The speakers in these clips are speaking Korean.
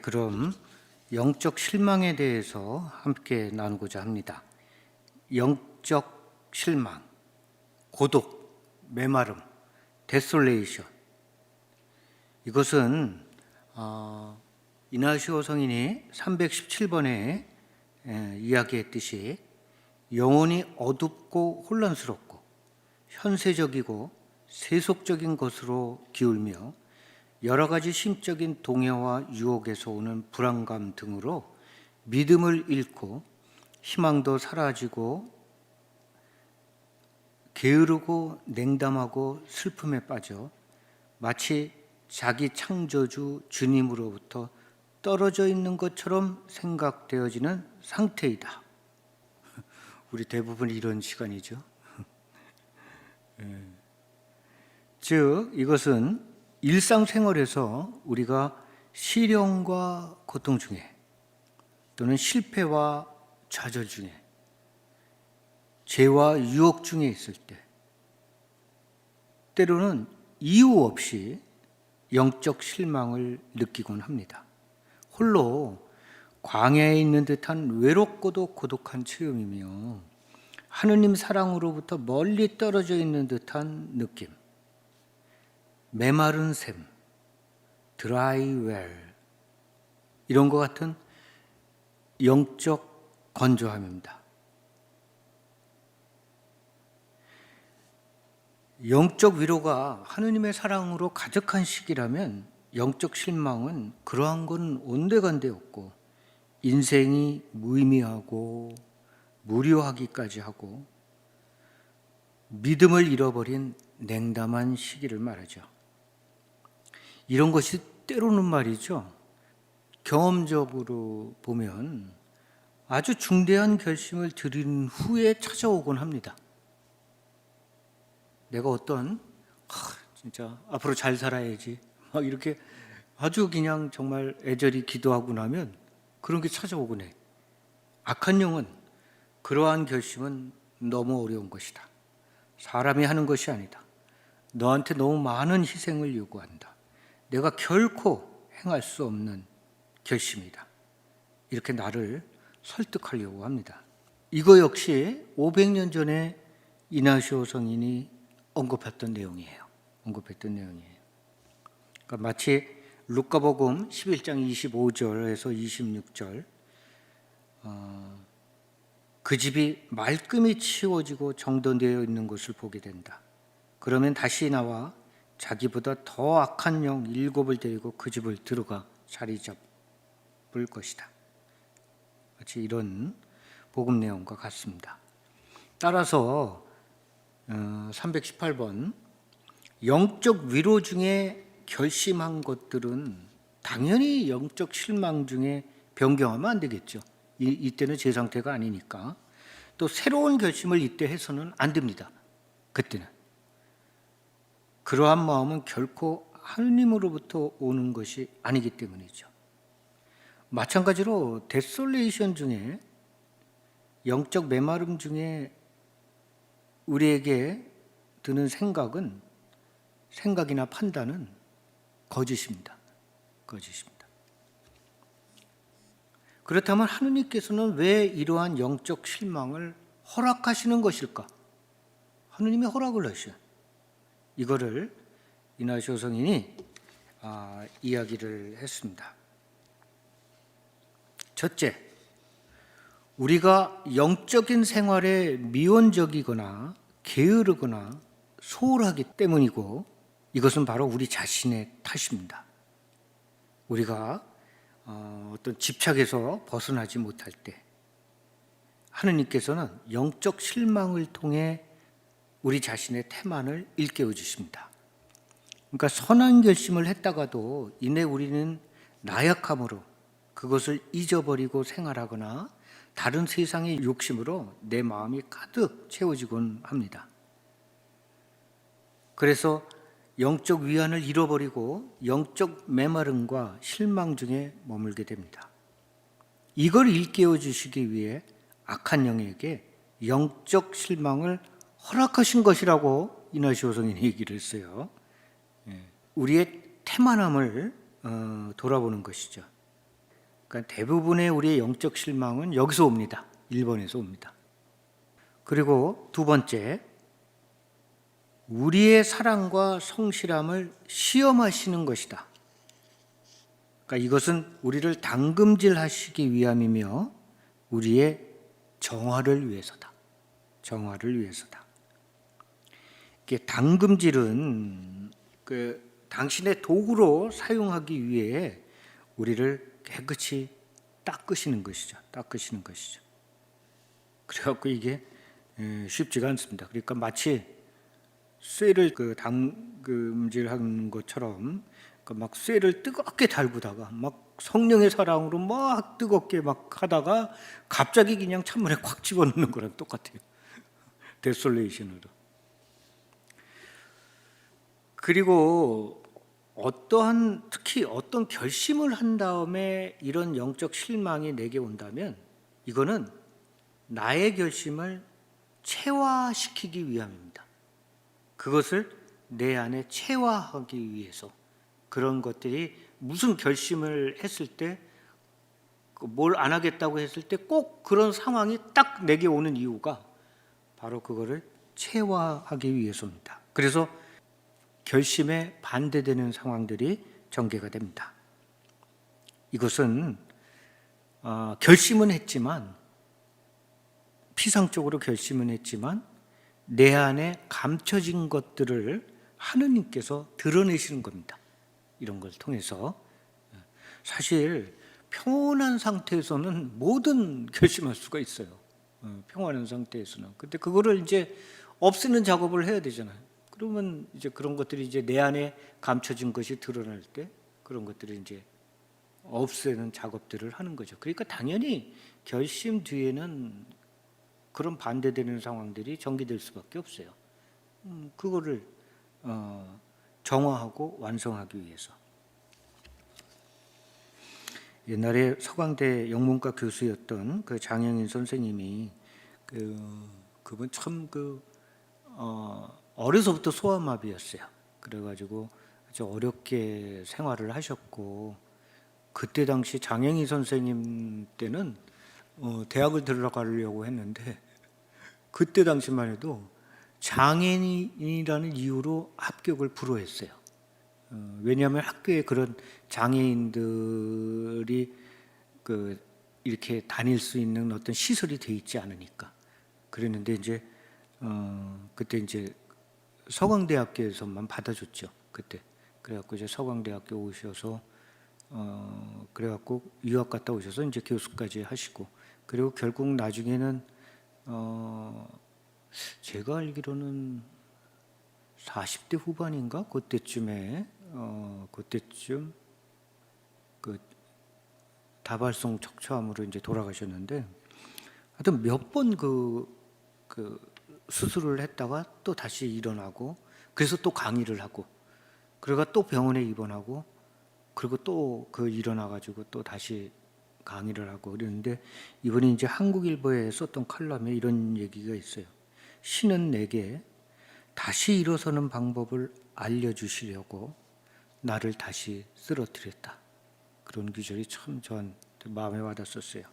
그럼 영적 실망에 대해서 함께 나누고자 합니다. 영적 실망, 고독, 메마름, 데솔레이션. 이것은 이나시오 성인이 317번에 이야기했듯이 영혼이 어둡고 혼란스럽고 현세적이고 세속적인 것으로 기울며 여러 가지 심적인 동요와 유혹에서 오는 불안감 등으로 믿음을 잃고 희망도 사라지고 게으르고 냉담하고 슬픔에 빠져 마치 자기 창조주 주님으로부터 떨어져 있는 것처럼 생각되어지는 상태이다. 우리 대부분 이런 시간이죠. 즉 이것은 일상생활에서 우리가 시련과 고통 중에 또는 실패와 좌절 중에 죄와 유혹 중에 있을 때 때로는 이유 없이 영적 실망을 느끼곤 합니다. 홀로 광야에 있는 듯한 외롭고도 고독한 체험이며 하느님 사랑으로부터 멀리 떨어져 있는 듯한 느낌, 메마른 샘, 드라이 웰, 이런 것 같은 영적 건조함입니다. 영적 위로가 하느님의 사랑으로 가득한 시기라면 영적 실망은 그러한 건 온데간데 없고 인생이 무의미하고 무료하기까지 하고 믿음을 잃어버린 냉담한 시기를 말하죠. 이런 것이 때로는 말이죠, 경험적으로 보면 아주 중대한 결심을 들인 후에 찾아오곤 합니다. 내가 어떤 진짜 앞으로 잘 살아야지 막 이렇게 아주 그냥 정말 애절히 기도하고 나면 그런 게 찾아오곤 해. 악한 영은 그러한 결심은 너무 어려운 것이다. 사람이 하는 것이 아니다. 너한테 너무 많은 희생을 요구한다. 내가 결코 행할 수 없는 결심이다. 이렇게 나를 설득하려고 합니다. 이거 역시 500년 전에 이나시오 성인이 언급했던 내용이에요. 그러니까 마치 루카복음 11장 25절에서 26절, 그 집이 말끔히 치워지고 정돈되어 있는 것을 보게 된다. 그러면 다시 나와 자기보다 더 악한 영 7을 데리고 그 집을 들어가 자리 잡을 것이다. 마치 이런 복음 내용과 같습니다. 따라서 318번, 영적 위로 중에 결심한 것들은 당연히 영적 실망 중에 변경하면 안 되겠죠. 이때는 제 상태가 아니니까. 또 새로운 결심을 이때 해서는 안 됩니다. 그때는. 그러한 마음은 결코 하느님으로부터 오는 것이 아니기 때문이죠. 마찬가지로 데솔레이션 중에, 영적 메마름 중에 우리에게 드는 생각이나 판단은 거짓입니다. 그렇다면 하느님께서는 왜 이러한 영적 실망을 허락하시는 것일까? 하느님이 허락을 하셔요. 이거를 이나시오 성인이 이야기를 했습니다. 첫째, 우리가 영적인 생활에 미온적이거나 게으르거나 소홀하기 때문이고, 이것은 바로 우리 자신의 탓입니다. 우리가 어떤 집착에서 벗어나지 못할 때 하느님께서는 영적 실망을 통해 우리 자신의 태만을 일깨워 주십니다. 그러니까 선한 결심을 했다가도 이내 우리는 나약함으로 그것을 잊어버리고 생활하거나 다른 세상의 욕심으로 내 마음이 가득 채워지곤 합니다. 그래서 영적 위안을 잃어버리고 영적 메마름과 실망 중에 머물게 됩니다. 이걸 일깨워 주시기 위해 악한 영에게 영적 실망을 허락하신 것이라고 이나시오 성인이 얘기를 했어요. 우리의 태만함을 돌아보는 것이죠. 그러니까 대부분의 우리의 영적 실망은 여기서 옵니다. 1번에서 옵니다. 그리고 두 번째, 우리의 사랑과 성실함을 시험하시는 것이다. 그러니까 이것은 우리를 당금질하시기 위함이며 우리의 정화를 위해서다. 정화를 위해서다. 이게 당금질은 당신의 도구로 사용하기 위해 우리를 깨끗이 닦으시는 것이죠. 닦으시는 것이죠. 그래갖고 이게 쉽지가 않습니다. 그러니까 마치 쇠를 당금질하는 것처럼 막 쇠를 뜨겁게 달구다가 막 성령의 사랑으로 막 뜨겁게 막 하다가 갑자기 그냥 찬물에 콱 집어넣는 거랑 똑같아요. 데솔레이션으로. 그리고 특히 어떤 결심을 한 다음에 이런 영적 실망이 내게 온다면 이거는 나의 결심을 체화시키기 위함입니다. 그것을 내 안에 체화하기 위해서 그런 것들이 무슨 결심을 했을 때 뭘 안 하겠다고 했을 때 꼭 그런 상황이 딱 내게 오는 이유가 바로 그거를 체화하기 위해서입니다. 그래서 결심에 반대되는 상황들이 전개가 됩니다. 이것은 결심은 했지만 피상적으로 결심은 했지만 내 안에 감춰진 것들을 하느님께서 드러내시는 겁니다. 이런 걸 통해서 사실 평온한 상태에서는 뭐든 결심할 수가 있어요. 평온한 상태에서는. 근데 그거를 이제 없애는 작업을 해야 되잖아요. 그러면 이제 그런 것들이 이제 내 안에 감춰진 것이 드러날 때 그런 것들을 이제 없애는 작업들을 하는 거죠. 그러니까 당연히 결심 뒤에는 그런 반대되는 상황들이 전개될 수밖에 없어요. 그거를 정화하고 완성하기 위해서. 옛날에 서강대 영문과 교수였던 그 장영인 선생님이 그분 참 어려서부터 소아마비였어요. 그래가지고 아주 어렵게 생활을 하셨고 그때 당시 장영인 선생님 때는 대학을 들어가려고 했는데 그때 당시만 해도 장애인이라는 이유로 합격을 불허했어요. 왜냐하면 학교에 그런 장애인들이 이렇게 다닐 수 있는 어떤 시설이 돼 있지 않으니까. 그랬는데 이제 그때 이제 서강대학교에서만 받아줬죠. 그때. 그래갖고 이제 서강대학교 오셔서 그래갖고 유학 갔다 오셔서 이제 교수까지 하시고 그리고 결국 나중에는 제가 알기로는 40대 후반인가 그때쯤에 그때쯤 다발성 척추암으로 이제 돌아가셨는데 하여튼 몇 번 수술을 했다가 또 다시 일어나고 그래서 또 강의를 하고 그러다가 또 병원에 입원하고 그리고 또 일어나가지고 또 다시 강의를 하고 그랬는데 이번에 이제 한국일보에 썼던 칼럼에 이런 얘기가 있어요. 신은 내게 다시 일어서는 방법을 알려주시려고 나를 다시 쓰러뜨렸다. 그런 구절이 참 저한테 마음에 와닿았었어요.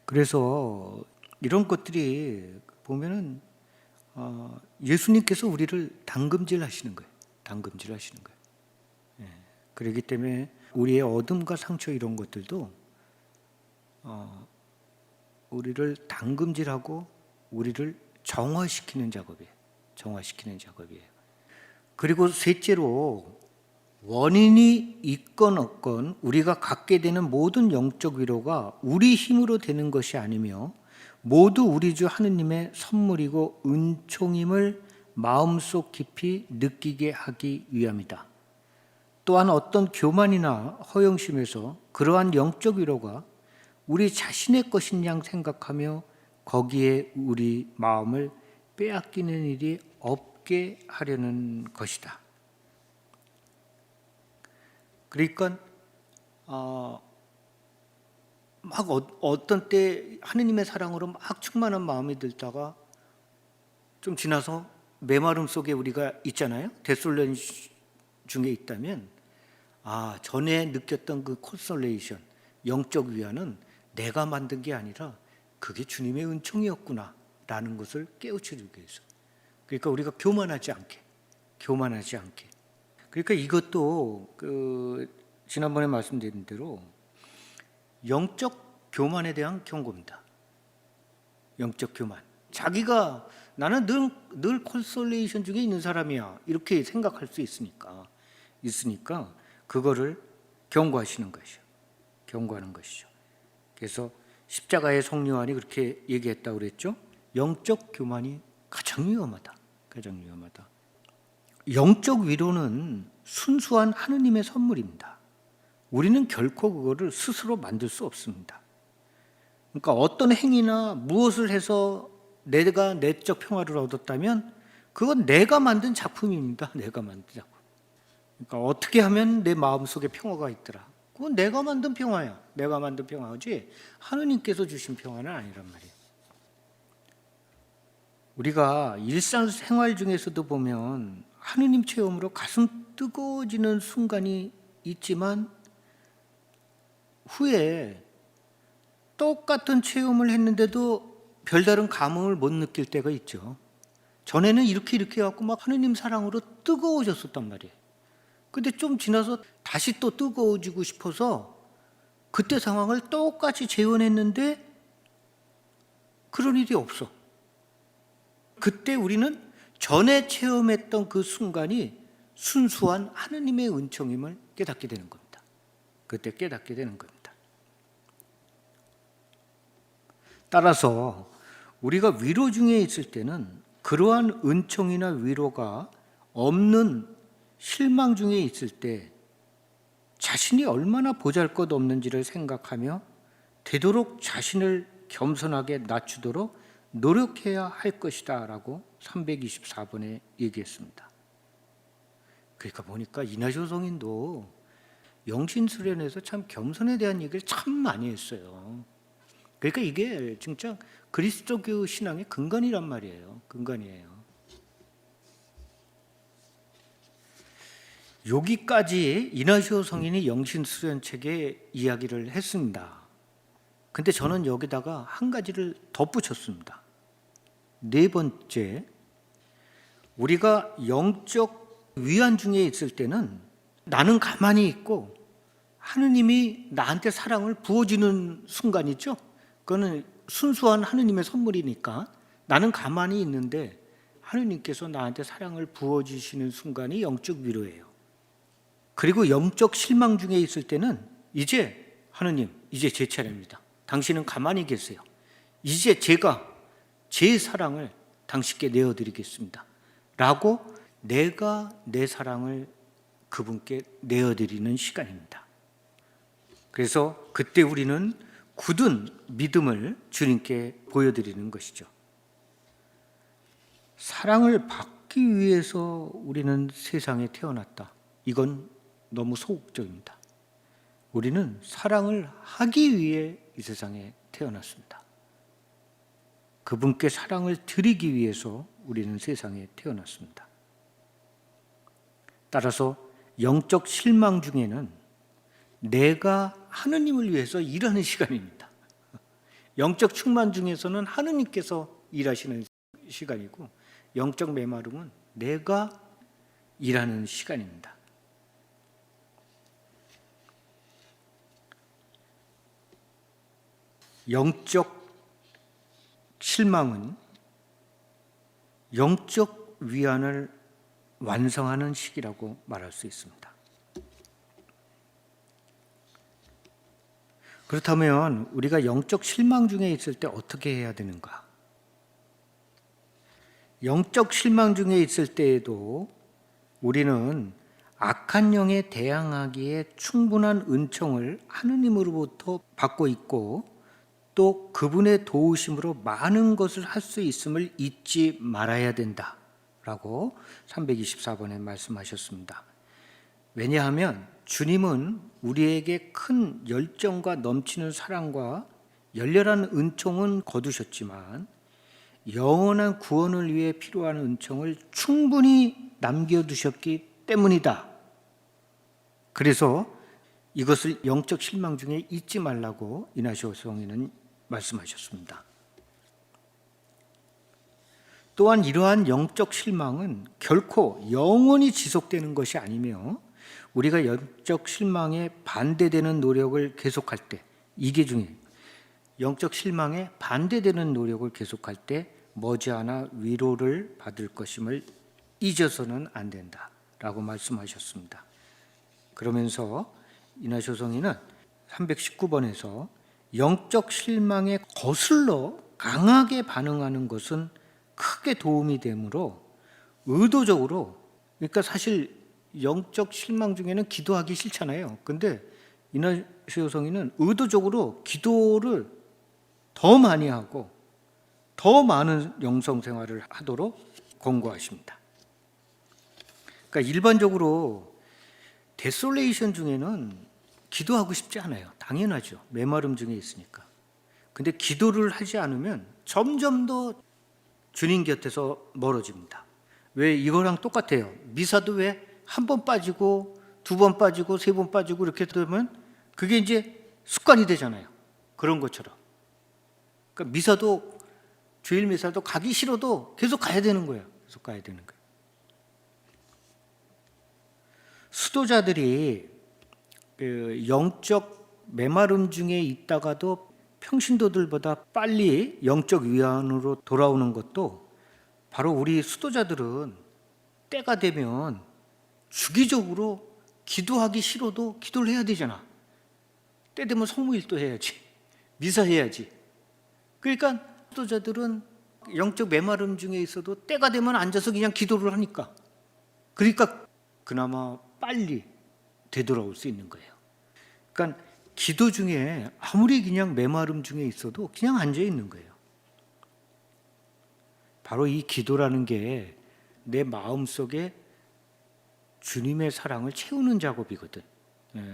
그래서 이런 것들이 보면은 예수님께서 우리를 당금질 하시는 거예요. 당금질 하시는 거예요. 그렇기 때문에 우리의 어둠과 상처 이런 것들도 우리를 당금질하고 우리를 정화시키는 작업이에요. 정화시키는 작업이에요. 그리고 셋째로 원인이 있건 없건 우리가 갖게 되는 모든 영적 위로가 우리 힘으로 되는 것이 아니며 모두 우리 주 하느님의 선물이고 은총임을 마음속 깊이 느끼게 하기 위함이다. 또한 어떤 교만이나 허영심에서 그러한 영적 위로가 우리 자신의 것인 양 생각하며 거기에 우리 마음을 빼앗기는 일이 없게 하려는 것이다. 그러니까 막 어떤 때 하느님의 사랑으로 막 충만한 마음이 들다가 좀 지나서 메마름 속에 우리가 있잖아요. 데솔레니 중에 있다면 전에 느꼈던 그 콘솔레이션, 영적 위안은 내가 만든 게 아니라 그게 주님의 은총이었구나 라는 것을 깨우치기 위해서. 그러니까 우리가 교만하지 않게. 그러니까 이것도 지난번에 말씀드린 대로 영적 교만에 대한 경고입니다. 영적 교만. 자기가 나는 늘 콘솔레이션 중에 있는 사람이야 이렇게 생각할 수 있으니까 그거를 경고하는 것이죠. 그래서 십자가의 성령안이 그렇게 얘기했다고 그랬죠. 영적 교만이 가장 위험하다. 영적 위로는 순수한 하느님의 선물입니다. 우리는 결코 그거를 스스로 만들 수 없습니다. 그러니까 어떤 행위나 무엇을 해서 내가 내적 평화를 얻었다면 그건 내가 만든 작품입니다. 그러니까 어떻게 하면 내 마음속에 평화가 있더라. 그건 내가 만든 평화야. 내가 만든 평화지 하느님께서 주신 평화는 아니란 말이에요. 우리가 일상생활 중에서도 보면 하느님 체험으로 가슴 뜨거워지는 순간이 있지만 후에 똑같은 체험을 했는데도 별다른 감흥을 못 느낄 때가 있죠. 전에는 이렇게 해갖고 막 하느님 사랑으로 뜨거워졌었단 말이에요. 근데 좀 지나서 다시 또 뜨거워지고 싶어서 그때 상황을 똑같이 재현했는데 그런 일이 없어. 그때 우리는 전에 체험했던 그 순간이 순수한 하느님의 은총임을 깨닫게 되는 겁니다. 그때 깨닫게 되는 겁니다. 따라서 우리가 위로 중에 있을 때는 그러한 은총이나 위로가 없는 실망 중에 있을 때 자신이 얼마나 보잘것없는지를 생각하며 되도록 자신을 겸손하게 낮추도록 노력해야 할 것이다 라고 324번에 얘기했습니다. 그러니까 보니까 이나쇼 성인도 영신수련에서 참 겸손에 대한 얘기를 참 많이 했어요. 그러니까 이게 진짜 그리스도교 신앙의 근간이란 말이에요. 근간이에요. 여기까지 이나시오 성인이 영신수련책에 이야기를 했습니다. 근데 저는 여기다가 한 가지를 덧붙였습니다. 네 번째, 우리가 영적 위안 중에 있을 때는 나는 가만히 있고 하느님이 나한테 사랑을 부어주는 순간이죠. 그거는 순수한 하느님의 선물이니까 나는 가만히 있는데 하느님께서 나한테 사랑을 부어주시는 순간이 영적 위로예요. 그리고 영적 실망 중에 있을 때는 이제 하느님, 이제 제 차례입니다. 당신은 가만히 계세요. 이제 제가 제 사랑을 당신께 내어드리겠습니다. 라고 내가 내 사랑을 그분께 내어드리는 시간입니다. 그래서 그때 우리는 굳은 믿음을 주님께 보여드리는 것이죠. 사랑을 받기 위해서 우리는 세상에 태어났다. 이건 너무 소극적입니다. 우리는 사랑을 하기 위해 이 세상에 태어났습니다. 그분께 사랑을 드리기 위해서 우리는 세상에 태어났습니다. 따라서 영적 실망 중에는 내가 하느님을 위해서 일하는 시간입니다. 영적 충만 중에서는 하느님께서 일하시는 시간이고 영적 메마름은 내가 일하는 시간입니다. 영적 실망은 영적 위안을 완성하는 시기라고 말할 수 있습니다. 그렇다면 우리가 영적 실망 중에 있을 때 어떻게 해야 되는가? 영적 실망 중에 있을 때에도 우리는 악한 영에 대항하기에 충분한 은총을 하느님으로부터 받고 있고 또 그분의 도우심으로 많은 것을 할 수 있음을 잊지 말아야 된다라고 324번에 말씀하셨습니다. 왜냐하면 주님은 우리에게 큰 열정과 넘치는 사랑과 열렬한 은총은 거두셨지만 영원한 구원을 위해 필요한 은총을 충분히 남겨두셨기 때문이다. 그래서 이것을 영적 실망 중에 잊지 말라고 이나시오 성인은 말씀하셨습니다. 또한 이러한 영적 실망은 결코 영원히 지속되는 것이 아니며 우리가 영적 실망에 반대되는 노력을 계속할 때, 이게 중요해요. 영적 실망에 반대되는 노력을 계속할 때 머지않아 위로를 받을 것임을 잊어서는 안 된다라고 말씀하셨습니다. 그러면서 이나시오 성인은 319번에서 영적 실망에 거슬러 강하게 반응하는 것은 크게 도움이 되므로 의도적으로, 그러니까 사실 영적 실망 중에는 기도하기 싫잖아요. 근데 이나시오 성인은 의도적으로 기도를 더 많이 하고 더 많은 영성 생활을 하도록 권고하십니다. 그러니까 일반적으로 데솔레이션 중에는 기도하고 싶지 않아요. 당연하죠. 메마름 중에 있으니까. 근데 기도를 하지 않으면 점점 더 주님 곁에서 멀어집니다. 왜? 이거랑 똑같아요. 미사도 왜 한 번 빠지고 두 번 빠지고 세 번 빠지고 이렇게 되면 그게 이제 습관이 되잖아요. 그런 것처럼. 그러니까 미사도, 주일 미사도 가기 싫어도 계속 가야 되는 거예요. 계속 가야 되는 거예요. 수도자들이 영적 메마름 중에 있다가도 평신도들보다 빨리 영적 위안으로 돌아오는 것도 바로 우리 수도자들은 때가 되면 주기적으로 기도하기 싫어도 기도를 해야 되잖아. 때 되면 성무일도 해야지. 미사 해야지. 그러니까 수도자들은 영적 메마름 중에 있어도 때가 되면 앉아서 그냥 기도를 하니까, 그러니까 그나마 빨리 되돌아올 수 있는 거예요. 그러니까 기도 중에 아무리 그냥 메마름 중에 있어도 그냥 앉아 있는 거예요. 바로 이 기도라는 게 내 마음속에 주님의 사랑을 채우는 작업이거든.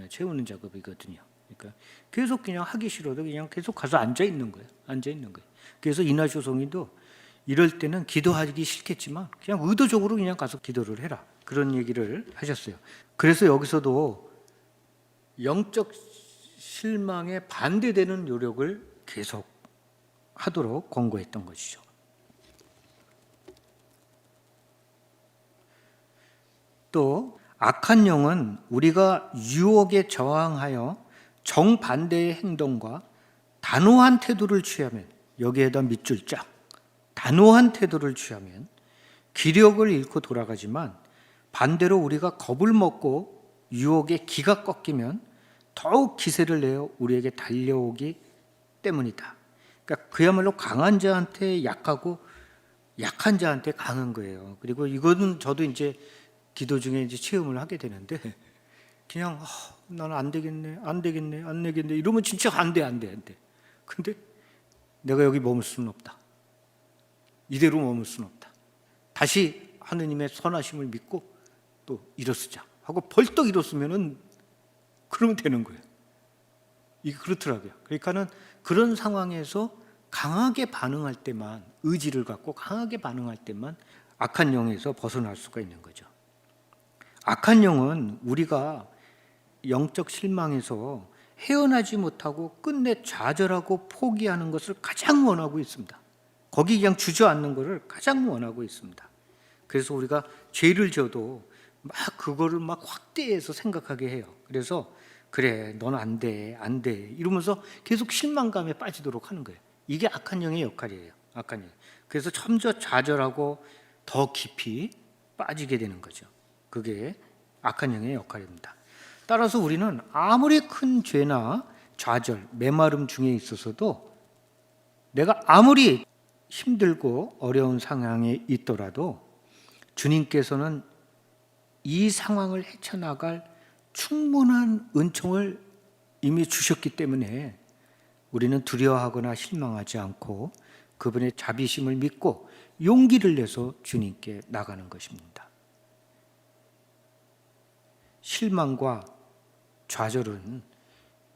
채우는 작업이거든요. 그러니까 계속 그냥 하기 싫어도 그냥 계속 가서 앉아 있는 거예요. 앉아 있는 거예요. 그래서 이나시오 성인도 이럴 때는 기도하기 싫겠지만 그냥 의도적으로 그냥 가서 기도를 해라. 그런 얘기를 하셨어요. 그래서 여기서도 영적 실망에 반대되는 노력을 계속 하도록 권고했던 것이죠. 또 악한 영은 우리가 유혹에 저항하여 정반대의 행동과 단호한 태도를 취하면, 여기에다 밑줄 쫙, 단호한 태도를 취하면 기력을 잃고 돌아가지만 반대로 우리가 겁을 먹고 유혹에 기가 꺾이면 더욱 기세를 내어 우리에게 달려오기 때문이다. 그러니까 그야말로 강한 자한테 약하고 약한 자한테 강한 거예요. 그리고 이거는 저도 이제 기도 중에 이제 체험을 하게 되는데 그냥 나는 안 되겠네 이러면 진짜 안 돼. 근데 내가 여기 머물 수는 없다. 이대로 머물 수는 없다. 다시 하느님의 선하심을 믿고 또 일어서자 하고 벌떡 일어서면은 그러면 되는 거예요. 이게 그렇더라고요. 그러니까는 그런 상황에서 강하게 반응할 때만, 의지를 갖고 강하게 반응할 때만 악한 영에서 벗어날 수가 있는 거죠. 악한 영은 우리가 영적 실망에서 헤어나지 못하고 끝내 좌절하고 포기하는 것을 가장 원하고 있습니다. 거기 그냥 주저앉는 것을 가장 원하고 있습니다. 그래서 우리가 죄를 져도 막 그거를 막 확대해서 생각하게 해요. 그래서 그래, 넌 안 돼 이러면서 계속 실망감에 빠지도록 하는 거예요. 이게 악한 영의 역할이에요. 악한 영. 그래서 점점 좌절하고 더 깊이 빠지게 되는 거죠. 그게 악한 영의 역할입니다. 따라서 우리는 아무리 큰 죄나 좌절, 메마름 중에 있어서도 내가 아무리 힘들고 어려운 상황에 있더라도 주님께서는 이 상황을 헤쳐나갈 충분한 은총을 이미 주셨기 때문에 우리는 두려워하거나 실망하지 않고 그분의 자비심을 믿고 용기를 내서 주님께 나가는 것입니다. 실망과 좌절은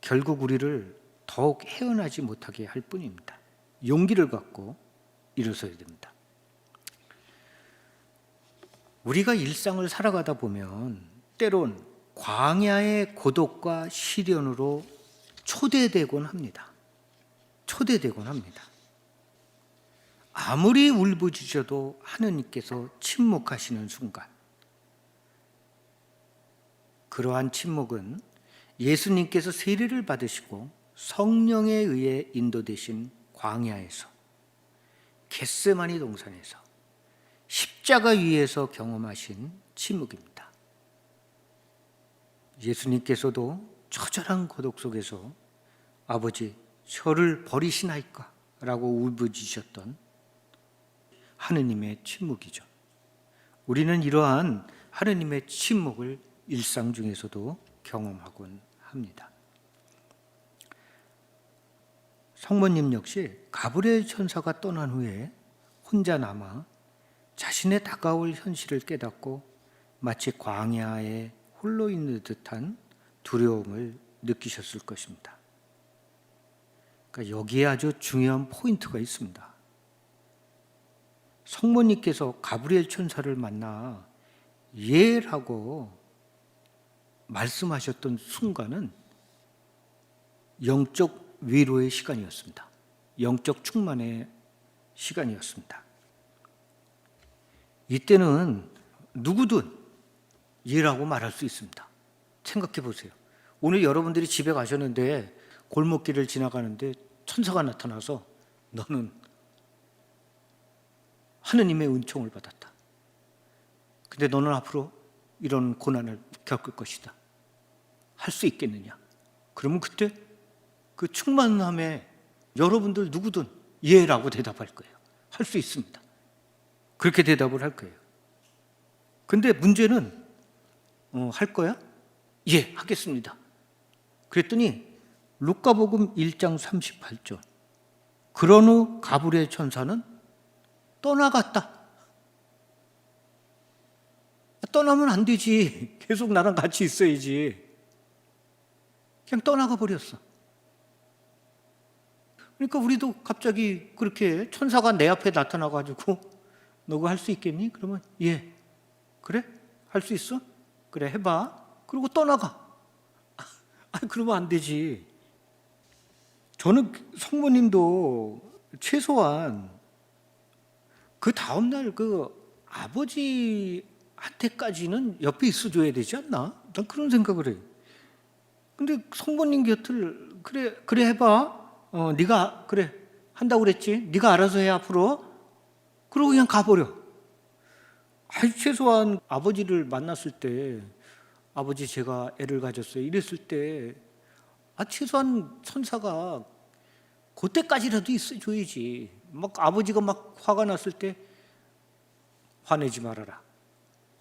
결국 우리를 더욱 헤어나지 못하게 할 뿐입니다. 용기를 갖고 일어서야 됩니다. 우리가 일상을 살아가다 보면 때론 광야의 고독과 시련으로 초대되곤 합니다. 초대되곤 합니다. 아무리 울부짖어도 하느님께서 침묵하시는 순간, 그러한 침묵은 예수님께서 세례를 받으시고 성령에 의해 인도되신 광야에서, 겟세마니 동산에서, 십자가 위에서 경험하신 침묵입니다. 예수님께서도 처절한 고독 속에서 아버지 저를 버리시나이까? 라고 울부짖으셨던 하느님의 침묵이죠. 우리는 이러한 하느님의 침묵을 일상 중에서도 경험하곤 합니다. 성모님 역시 가브리엘 천사가 떠난 후에 혼자 남아 자신의 다가올 현실을 깨닫고 마치 광야에 홀로 있는 듯한 두려움을 느끼셨을 것입니다. 그러니까 여기에 아주 중요한 포인트가 있습니다. 성모님께서 가브리엘 천사를 만나 예라고 말씀하셨던 순간은 영적 위로의 시간이었습니다. 영적 충만의 시간이었습니다. 이때는 누구든 예라고 말할 수 있습니다. 생각해 보세요. 오늘 여러분들이 집에 가셨는데 골목길을 지나가는데 천사가 나타나서 너는 하느님의 은총을 받았다. 근데 너는 앞으로 이런 고난을 겪을 것이다. 할 수 있겠느냐? 그러면 그때 그 충만함에 여러분들 누구든 예라고 대답할 거예요. 할 수 있습니다. 그렇게 대답을 할 거예요. 근데 문제는 할 거야? 예, 하겠습니다. 그랬더니 루카복음 1장 38절, 그런 후 가브리엘 천사는 떠나갔다. 떠나면 안 되지. 계속 나랑 같이 있어야지. 그냥 떠나가 버렸어. 그러니까 우리도 갑자기 그렇게 천사가 내 앞에 나타나가지고 너가 할 수 있겠니? 그러면 예. 그래? 할 수 있어? 그래, 해봐. 그리고 떠나가. 그러면 안 되지. 저는 성모님도 최소한 그 다음날 그 아버지한테까지는 옆에 있어줘야 되지 않나? 난 그런 생각을 해요. 근데 성모님 곁을 그래 해봐. 네가 그래 한다고 그랬지. 네가 알아서 해 앞으로. 그러고 그냥 가버려. 최소한 아버지를 만났을 때 아버지 제가 애를 가졌어요. 이랬을 때 최소한 천사가 그때까지라도 있어줘야지. 막 아버지가 막 화가 났을 때 화내지 말아라.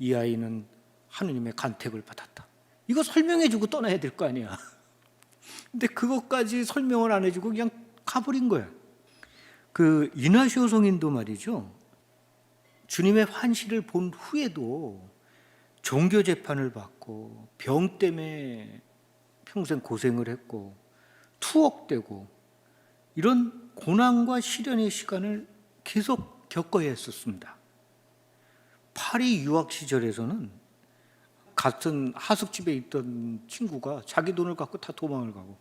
이 아이는 하느님의 간택을 받았다. 이거 설명해주고 떠나야 될 거 아니야. 근데 그것까지 설명을 안 해주고 그냥 가버린 거야. 그 이나시오 성인도 말이죠. 주님의 환시를 본 후에도 종교 재판을 받고 병 때문에 평생 고생을 했고 투옥되고 이런 고난과 시련의 시간을 계속 겪어야 했었습니다. 파리 유학 시절에서는 같은 하숙집에 있던 친구가 자기 돈을 갖고 다 도망을 가고,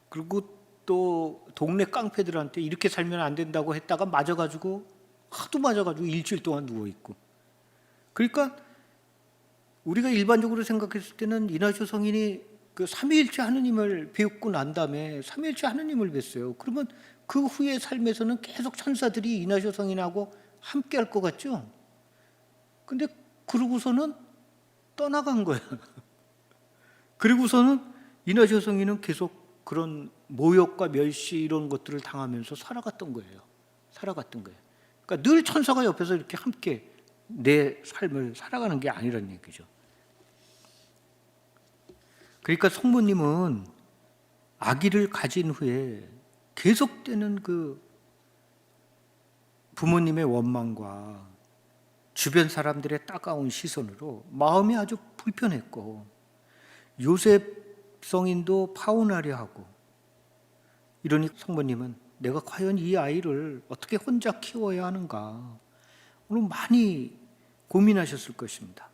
그리고 또 동네 깡패들한테 이렇게 살면 안 된다고 했다가 맞아가지고 하도 맞아가지고 일주일 동안 누워있고. 그러니까 우리가 일반적으로 생각했을 때는 이나시오 성인이 그 삼위일체 하느님을 배우고 난 다음에 삼위일체 하느님을 뵀어요. 그러면 그 후의 삶에서는 계속 천사들이 이나시오 성인하고 함께 할 것 같죠? 근데 그러고서는 떠나간 거야. 그리고서는 이나시오 성인은 계속 그런 모욕과 멸시 이런 것들을 당하면서 살아갔던 거예요. 그러니까 늘 천사가 옆에서 이렇게 함께 내 삶을 살아가는 게 아니라는 얘기죠. 그러니까 성모님은 아기를 가진 후에 계속되는 그 부모님의 원망과 주변 사람들의 따가운 시선으로 마음이 아주 불편했고, 요셉 성인도 파혼하려 하고, 이러니 성모님은 내가 과연 이 아이를 어떻게 혼자 키워야 하는가 오늘 많이 고민하셨을 것입니다.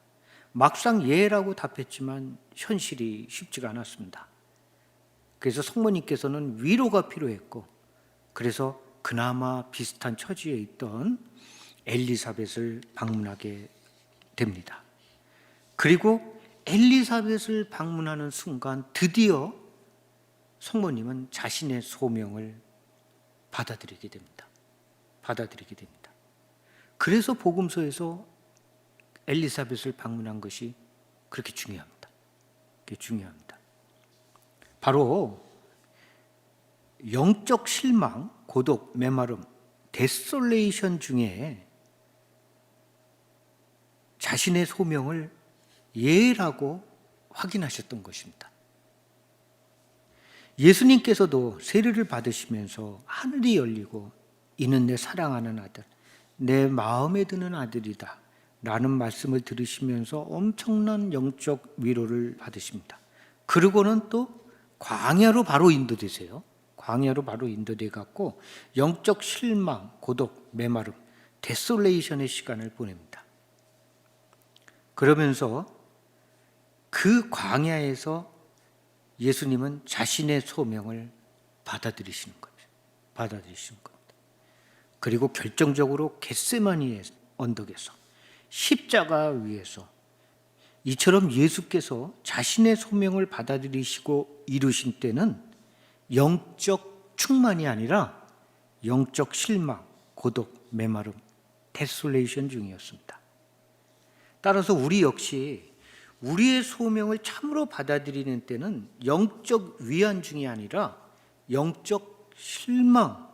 막상 예라고 답했지만 현실이 쉽지가 않았습니다. 그래서 성모님께서는 위로가 필요했고, 그래서 그나마 비슷한 처지에 있던 엘리사벳을 방문하게 됩니다. 그리고 엘리사벳을 방문하는 순간 드디어 성모님은 자신의 소명을 받아들이게 됩니다. 그래서 복음서에서 엘리사벳을 방문한 것이 그렇게 중요합니다. 바로 영적 실망, 고독, 메마름, 데솔레이션 중에 자신의 소명을 예라고 확인하셨던 것입니다. 예수님께서도 세례를 받으시면서 하늘이 열리고 이는 내 사랑하는 아들, 내 마음에 드는 아들이다 라는 말씀을 들으시면서 엄청난 영적 위로를 받으십니다. 그러고는 또 광야로 바로 인도되세요. 광야로 바로 인도돼 갖고 영적 실망, 고독, 메마름, 데솔레이션의 시간을 보냅니다. 그러면서 그 광야에서 예수님은 자신의 소명을 받아들이시는 겁니다. 그리고 결정적으로 겟세마니의 언덕에서 십자가 위에서 이처럼 예수께서 자신의 소명을 받아들이시고 이루신 때는 영적 충만이 아니라 영적 실망, 고독, 메마름, 데솔레이션 중이었습니다. 따라서 우리 역시 우리의 소명을 참으로 받아들이는 때는 영적 위안 중이 아니라 영적 실망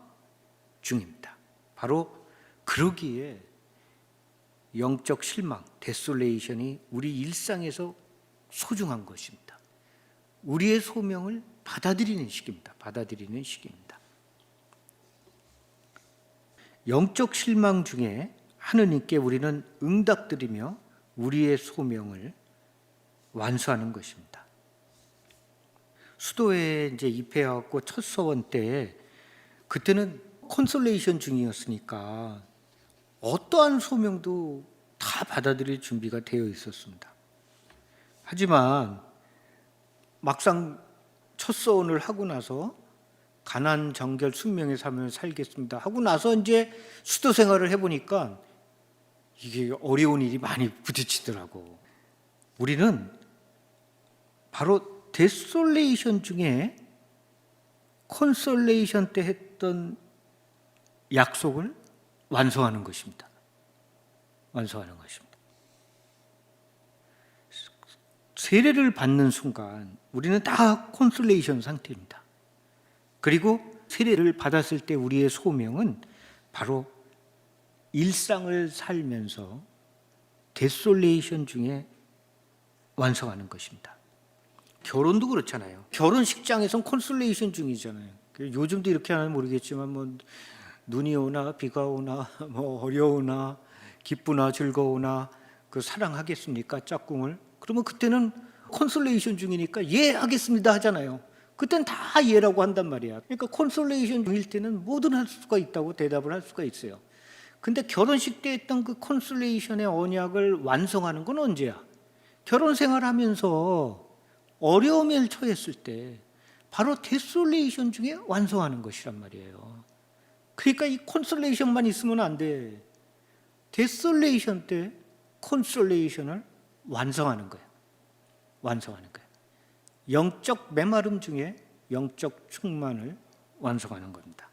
중입니다. 바로 그러기에 영적 실망, 데솔레이션이 우리 일상에서 소중한 것입니다. 우리의 소명을 받아들이는 시기입니다. 영적 실망 중에 하느님께 우리는 응답드리며 우리의 소명을 완수하는 것입니다. 수도에 이제 입회하고 첫 서원 때 그때는 콘솔레이션 중이었으니까 어떠한 소명도 다 받아들일 준비가 되어 있었습니다. 하지만 막상 첫 서원을 하고 나서 가난 정결 순명의 삶을 살겠습니다 하고 나서 이제 수도 생활을 해보니까 이게 어려운 일이 많이 부딪히더라고. 우리는 바로 데솔레이션 중에 콘솔레이션 때 했던 약속을 완성하는 것입니다. 세례를 받는 순간 우리는 다 콘솔레이션 상태입니다. 그리고 세례를 받았을 때 우리의 소명은 바로 일상을 살면서 데솔레이션 중에 완성하는 것입니다. 결혼도 그렇잖아요. 결혼식장에선 콘솔레이션 중이잖아요. 요즘도 이렇게 하면 모르겠지만 뭐 눈이 오나 비가 오나 뭐 어려우나 기쁘나 즐거우나 그 사랑하겠습니까? 짝꿍을. 그러면 그때는 콘솔레이션 중이니까 예 하겠습니다 하잖아요. 그때는 다 예라고 한단 말이야. 그러니까 콘솔레이션 중일 때는 뭐든 할 수가 있다고 대답을 할 수가 있어요. 근데 결혼식 때 했던 그 콘솔레이션의 언약을 완성하는 건 언제야? 결혼 생활하면서 어려움에 처했을 때 바로 데솔레이션 중에 완성하는 것이란 말이에요. 그러니까 이 콘솔레이션만 있으면 안 돼. 데솔레이션 때 콘솔레이션을 완성하는 거야. 영적 메마름 중에 영적 충만을 완성하는 겁니다.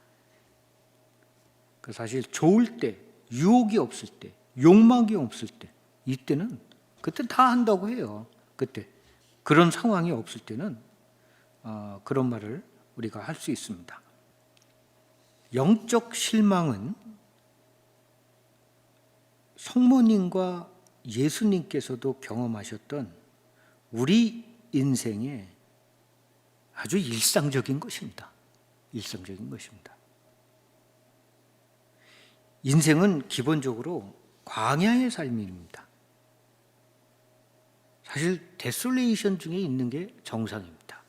사실 좋을 때, 유혹이 없을 때, 욕망이 없을 때, 이때는 그때 다 한다고 해요. 그때 그런 상황이 없을 때는 그런 말을 우리가 할 수 있습니다. 영적 실망은 성모님과 예수님께서도 경험하셨던 우리 인생의 아주 일상적인 것입니다. 인생은 기본적으로 광야의 삶입니다. 사실 데솔레이션 중에 있는 게 정상입니다.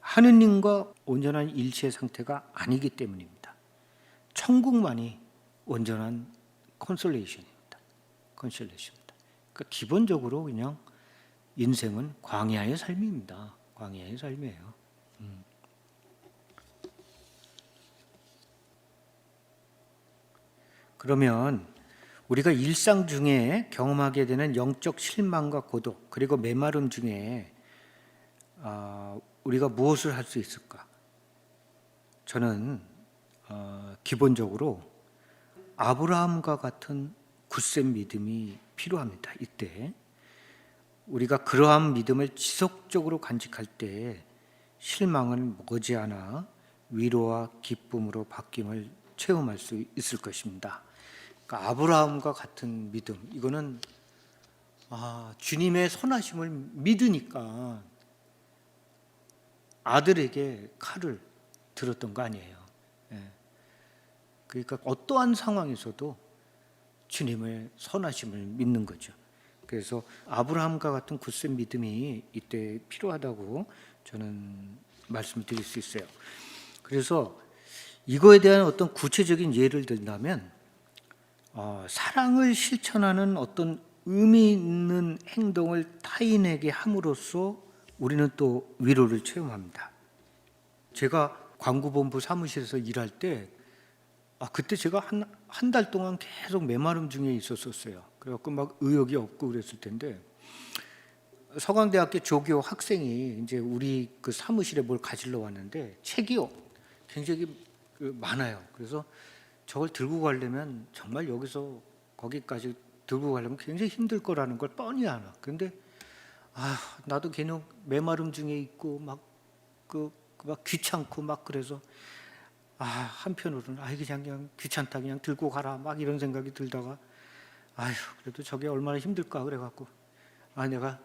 하느님과 온전한 일체 상태가 아니기 때문입니다. 천국만이 온전한 콘솔레이션입니다. 그러니까 기본적으로 그냥 인생은 광야의 삶입니다. 광야의 삶이에요. 그러면 우리가 일상 중에 경험하게 되는 영적 실망과 고독 그리고 메마름 중에 우리가 무엇을 할 수 있을까? 저는 기본적으로 아브라함과 같은 굳센 믿음이 필요합니다. 이때 우리가 그러한 믿음을 지속적으로 간직할 때 실망은 머지않아 위로와 기쁨으로 바뀜을 체험할 수 있을 것입니다. 그러니까 아브라함과 같은 믿음, 이거는 주님의 선하심을 믿으니까 아들에게 칼을 들었던 거 아니에요. 그러니까 어떠한 상황에서도 주님의 선하심을 믿는 거죠. 그래서 아브라함과 같은 굳센 믿음이 이때 필요하다고 저는 말씀을 드릴 수 있어요. 그래서 이거에 대한 어떤 구체적인 예를 든다면 사랑을 실천하는 어떤 의미 있는 행동을 타인에게 함으로써 우리는 또 위로를 체험합니다. 제가 광구본부 사무실에서 일할 때 그때 제가 한 달 동안 계속 메마름 중에 있었어요. 그래갖고 막 의욕이 없고 그랬을 텐데 서강대학교 조교 학생이 이제 우리 그 사무실에 뭘 가지러 왔는데 책이 굉장히 많아요. 그래서 저걸 들고 가려면 정말 여기서 거기까지 들고 가려면 굉장히 힘들 거라는 걸 뻔히 알아. 근데 나도 걔는 메마름 중에 있고 막 귀찮고 막 그래서 한편으로는 이게 그냥 귀찮다 그냥 들고 가라 막 이런 생각이 들다가 그래도 저게 얼마나 힘들까 그래갖고 내가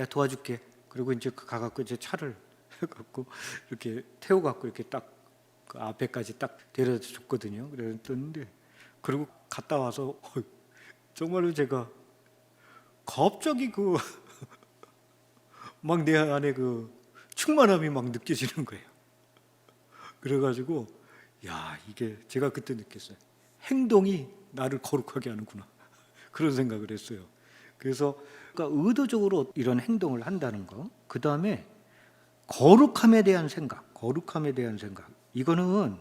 도와줄게. 그리고 이제 가갖고 이제 차를 갖고 이렇게 태워갖고 이렇게 딱 그 앞에까지 딱 데려다 줬거든요. 그랬는데 그리고 갔다 와서 정말로 제가 갑자기 막 내 안에 충만함이 막 느껴지는 거예요. 그래가지고 이게 제가 그때 느꼈어요. 행동이 나를 거룩하게 하는구나. 그런 생각을 했어요. 그래서 그러니까 의도적으로 이런 행동을 한다는 거. 그 다음에 거룩함에 대한 생각. 이거는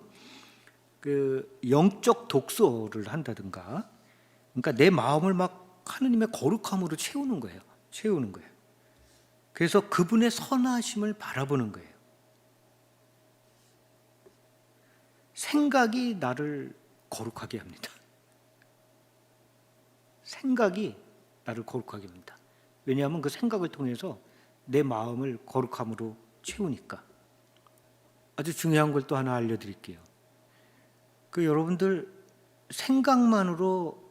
영적 독서를 한다든가. 그러니까 내 마음을 막 하느님의 거룩함으로 채우는 거예요. 그래서 그분의 선하심을 바라보는 거예요. 생각이 나를 거룩하게 합니다. 왜냐하면 그 생각을 통해서 내 마음을 거룩함으로 채우니까. 아주 중요한 걸 또 하나 알려드릴게요. 여러분들 생각만으로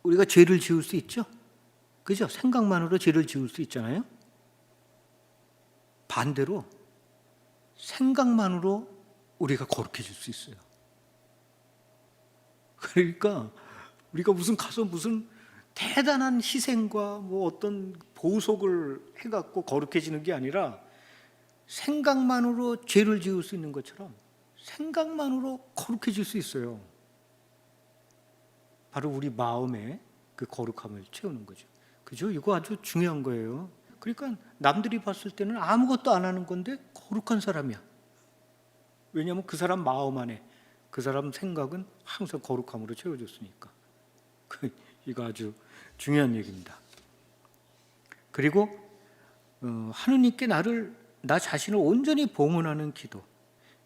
우리가 죄를 지을 수 있죠? 그죠? 생각만으로 죄를 지을 수 있잖아요. 반대로 생각만으로 우리가 거룩해질 수 있어요. 그러니까 우리가 무슨 대단한 희생과 어떤 보속을 해갖고 거룩해지는 게 아니라 생각만으로 죄를 지을 수 있는 것처럼 생각만으로 거룩해질 수 있어요. 바로 우리 마음에 그 거룩함을 채우는 거죠. 그죠? 이거 아주 중요한 거예요. 그러니까 남들이 봤을 때는 아무것도 안 하는 건데 거룩한 사람이야. 왜냐하면 그 사람 마음 안에 그 사람 생각은 항상 거룩함으로 채워졌으니까. 이거 아주 중요한 얘기입니다. 그리고 하느님께 나 자신을 온전히 봉헌하는 기도.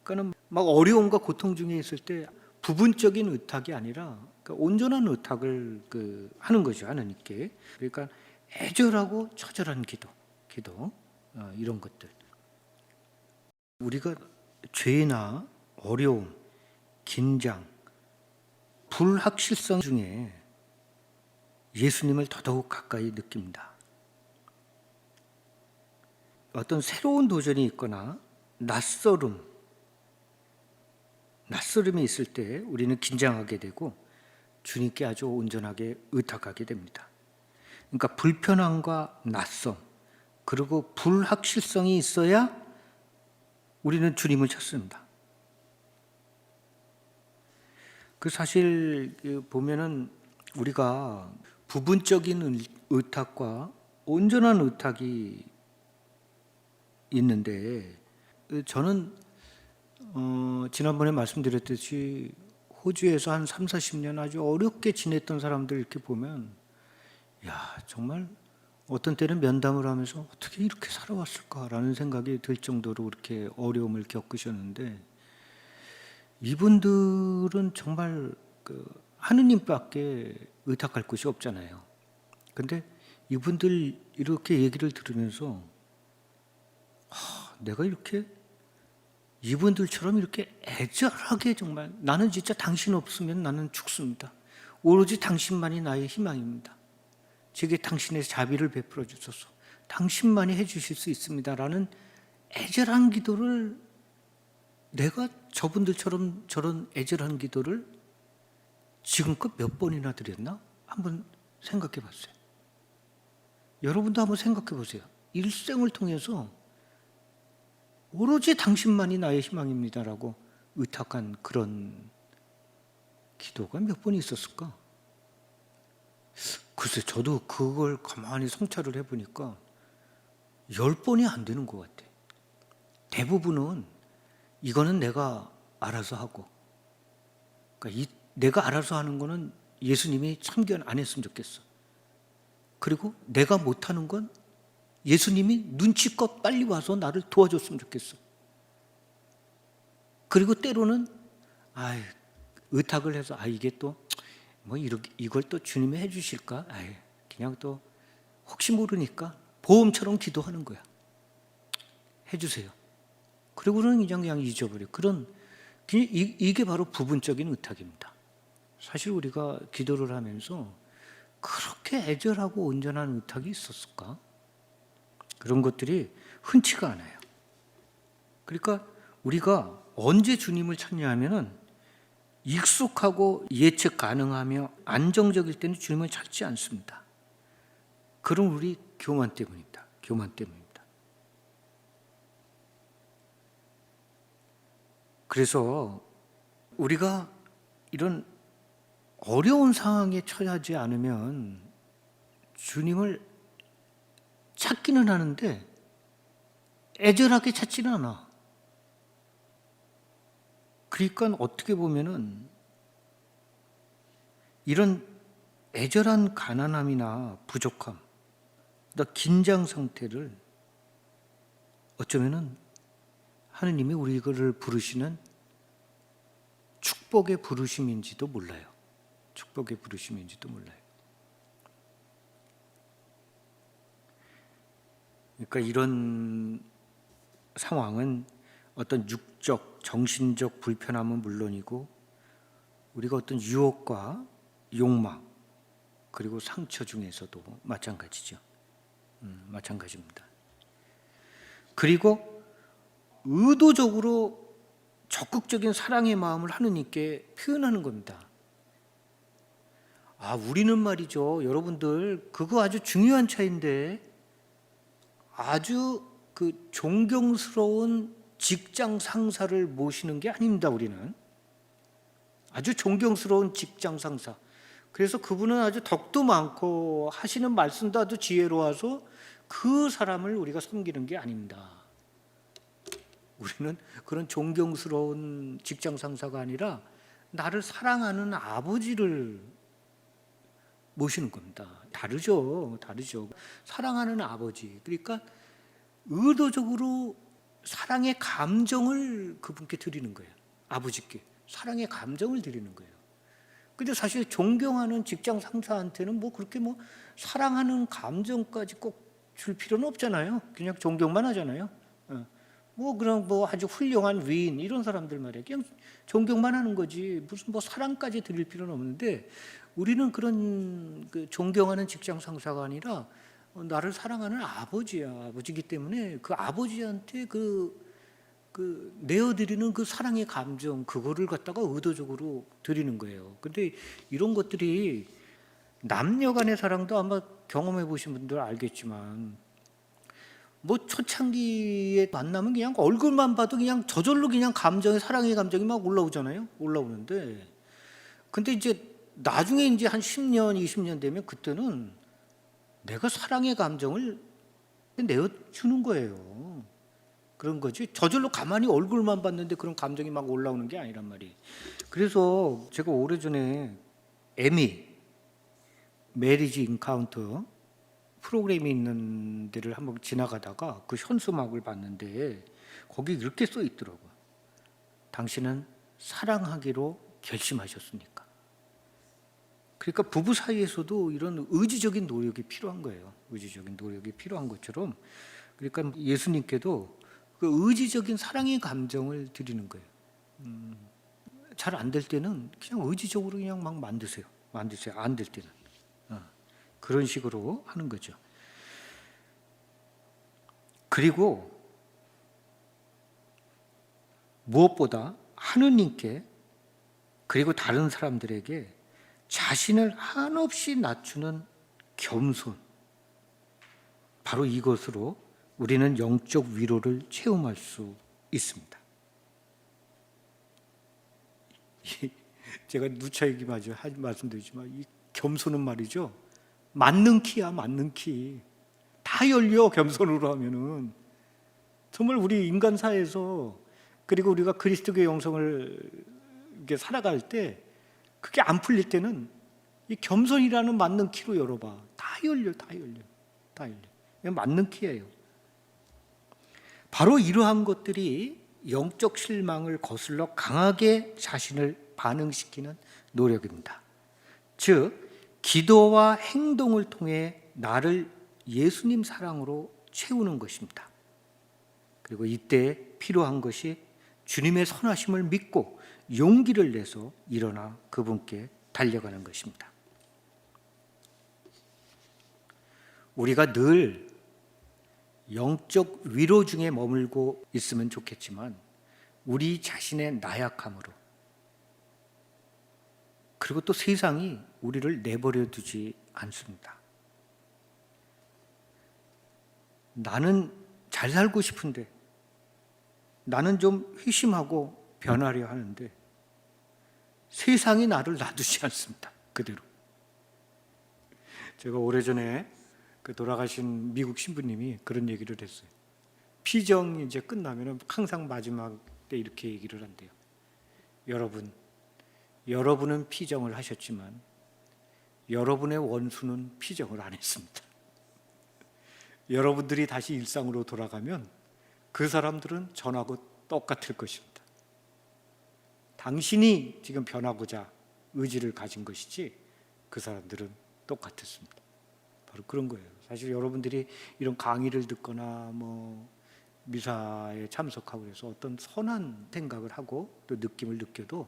그러니까 막 어려움과 고통 중에 있을 때 부분적인 의탁이 아니라 온전한 의탁을 하는 거죠, 하느님께. 그러니까 애절하고 처절한 기도 이런 것들. 우리가 죄나 어려움, 긴장, 불확실성 중에 예수님을 더더욱 가까이 느낍니다. 어떤 새로운 도전이 있거나 낯설음이 있을 때 우리는 긴장하게 되고 주님께 아주 온전하게 의탁하게 됩니다. 그러니까 불편함과 낯섦 그리고 불확실성이 있어야 우리는 주님을 찾습니다. 사실 보면은 우리가 부분적인 의탁과 온전한 의탁이 있는데, 저는 지난번에 말씀드렸듯이 호주에서 한 3, 40년 아주 어렵게 지냈던 사람들 이렇게 보면, 야, 정말 어떤 때는 면담을 하면서 어떻게 이렇게 살아왔을까라는 생각이 들 정도로 그렇게 어려움을 겪으셨는데, 이분들은 정말 하느님밖에 의탁할 곳이 없잖아요. 근데 이분들 이렇게 얘기를 들으면서 내가 이렇게 이분들처럼 이렇게 애절하게, 정말 나는 진짜 당신 없으면 나는 죽습니다. 오로지 당신만이 나의 희망입니다. 제게 당신의 자비를 베풀어 주소서. 당신만이 해주실 수 있습니다라는 애절한 기도를, 내가 저분들처럼 저런 애절한 기도를 지금껏 몇 번이나 드렸나? 한번 생각해 봤어요. 여러분도 한번 생각해 보세요. 일생을 통해서 오로지 당신만이 나의 희망입니다라고 의탁한 그런 기도가 몇 번이 있었을까? 글쎄, 저도 그걸 가만히 성찰을 해보니까 10번이 안 되는 것 같아. 대부분은 이거는 내가 알아서 하고, 그러니까 내가 알아서 하는 거는 예수님이 참견 안 했으면 좋겠어. 그리고 내가 못하는 건 예수님이 눈치껏 빨리 와서 나를 도와줬으면 좋겠어. 그리고 때로는 의탁을 해서 이게 또 뭐 이걸 또 주님이 해주실까? 그냥 또 혹시 모르니까 보험처럼 기도하는 거야. 해주세요. 그리고는 그냥 잊어버려. 이게 바로 부분적인 의탁입니다. 사실 우리가 기도를 하면서 그렇게 애절하고 온전한 의탁이 있었을까? 그런 것들이 흔치가 않아요. 그러니까 우리가 언제 주님을 찾냐 하면은 익숙하고 예측 가능하며 안정적일 때는 주님을 찾지 않습니다. 그런 우리 교만 때문입니다. 교만 때문입니다. 그래서 우리가 이런 어려운 상황에 처하지 않으면 주님을 찾기는 하는데 애절하게 찾지는 않아. 그러니까 어떻게 보면은 이런 애절한 가난함이나 부족함, 긴장 상태를 어쩌면은 하느님이 우리를 부르시는 축복의 부르심인지도 몰라요. 축복의 부르심인지도 몰라요. 그러니까 이런 상황은 어떤 육적, 정신적 불편함은 물론이고, 우리가 어떤 유혹과 욕망, 그리고 상처 중에서도 마찬가지죠. 마찬가지입니다. 그리고 의도적으로 적극적인 사랑의 마음을 하느님께 표현하는 겁니다. 우리는 말이죠, 여러분들, 그거 아주 중요한 차이인데, 아주 존경스러운 직장 상사를 모시는 게 아닙니다. 우리는 아주 존경스러운 직장 상사, 그래서 그분은 아주 덕도 많고 하시는 말씀도 아주 지혜로워서 그 사람을 우리가 섬기는 게 아닙니다. 우리는 그런 존경스러운 직장 상사가 아니라 나를 사랑하는 아버지를 모시는 겁니다. 다르죠. 사랑하는 아버지, 그러니까 의도적으로 사랑의 감정을 그분께 드리는 거예요. 아버지께 사랑의 감정을 드리는 거예요. 근데 사실 존경하는 직장 상사한테는 그렇게 사랑하는 감정까지 꼭 줄 필요는 없잖아요. 그냥 존경만 하잖아요. 그냥 아주 훌륭한 위인 이런 사람들 말이에요. 그냥 존경만 하는 거지 무슨 사랑까지 드릴 필요는 없는데, 우리는 그런 존경하는 직장 상사가 아니라 나를 사랑하는 아버지이기 때문에 그 아버지한테 내어드리는 그 사랑의 감정, 그거를 갖다가 의도적으로 드리는 거예요. 근데 이런 것들이 남녀 간의 사랑도 아마 경험해 보신 분들 알겠지만, 초창기에 만나면 그냥 얼굴만 봐도 그냥 저절로 그냥 사랑의 감정이 막 올라오는데, 근데 이제 나중에 이제 한 10년, 20년 되면 그때는 내가 사랑의 감정을 내어주는 거예요. 그런 거지. 저절로 가만히 얼굴만 봤는데 그런 감정이 막 올라오는 게 아니란 말이에요. 그래서 제가 오래전에 에미 메리지 인카운터 프로그램이 있는 데를 한번 지나가다가 그 현수막을 봤는데 거기 이렇게 써 있더라고요. 당신은 사랑하기로 결심하셨습니까? 그러니까 부부 사이에서도 이런 의지적인 노력이 필요한 거예요. 의지적인 노력이 필요한 것처럼, 그러니까 예수님께도 그 의지적인 사랑의 감정을 드리는 거예요. 잘 안 될 때는 그냥 의지적으로 그냥 막 만드세요. 안 될 때는 그런 식으로 하는 거죠. 그리고 무엇보다 하느님께 그리고 다른 사람들에게 자신을 한없이 낮추는 겸손, 바로 이것으로 우리는 영적 위로를 체험할 수 있습니다. 제가 누차 얘기마저 말씀드리지만 이 겸손은 말이죠, 맞는 키야. 맞는 키. 다 열려. 겸손으로 하면은 정말 우리 인간 사회에서, 그리고 우리가 그리스도의 영성을 이렇게 살아갈 때 그게 안 풀릴 때는 이 겸손이라는 맞는 키로 열어봐. 다 열려. 이건 맞는 키예요. 바로 이러한 것들이 영적 실망을 거슬러 강하게 자신을 반응시키는 노력입니다. 즉, 기도와 행동을 통해 나를 예수님 사랑으로 채우는 것입니다. 그리고 이때 필요한 것이 주님의 선하심을 믿고 용기를 내서 일어나 그분께 달려가는 것입니다. 우리가 늘 영적 위로 중에 머물고 있으면 좋겠지만 우리 자신의 나약함으로, 그리고 또 세상이 우리를 내버려 두지 않습니다. 나는 잘 살고 싶은데, 나는 좀 회심하고 변하려 하는데 세상이 나를 놔두지 않습니다. 그대로. 제가 오래전에 그 돌아가신 미국 신부님이 그런 얘기를 했어요. 피정이 이제 끝나면 항상 마지막 때 이렇게 얘기를 한대요. 여러분은 피정을 하셨지만 여러분의 원수는 피정을 안 했습니다. 여러분들이 다시 일상으로 돌아가면 그 사람들은 전하고 똑같을 것입니다. 당신이 지금 변하고자 의지를 가진 것이지 그 사람들은 똑같았습니다. 바로 그런 거예요. 사실 여러분들이 이런 강의를 듣거나 미사에 참석하고 그래서 어떤 선한 생각을 하고 또 느낌을 느껴도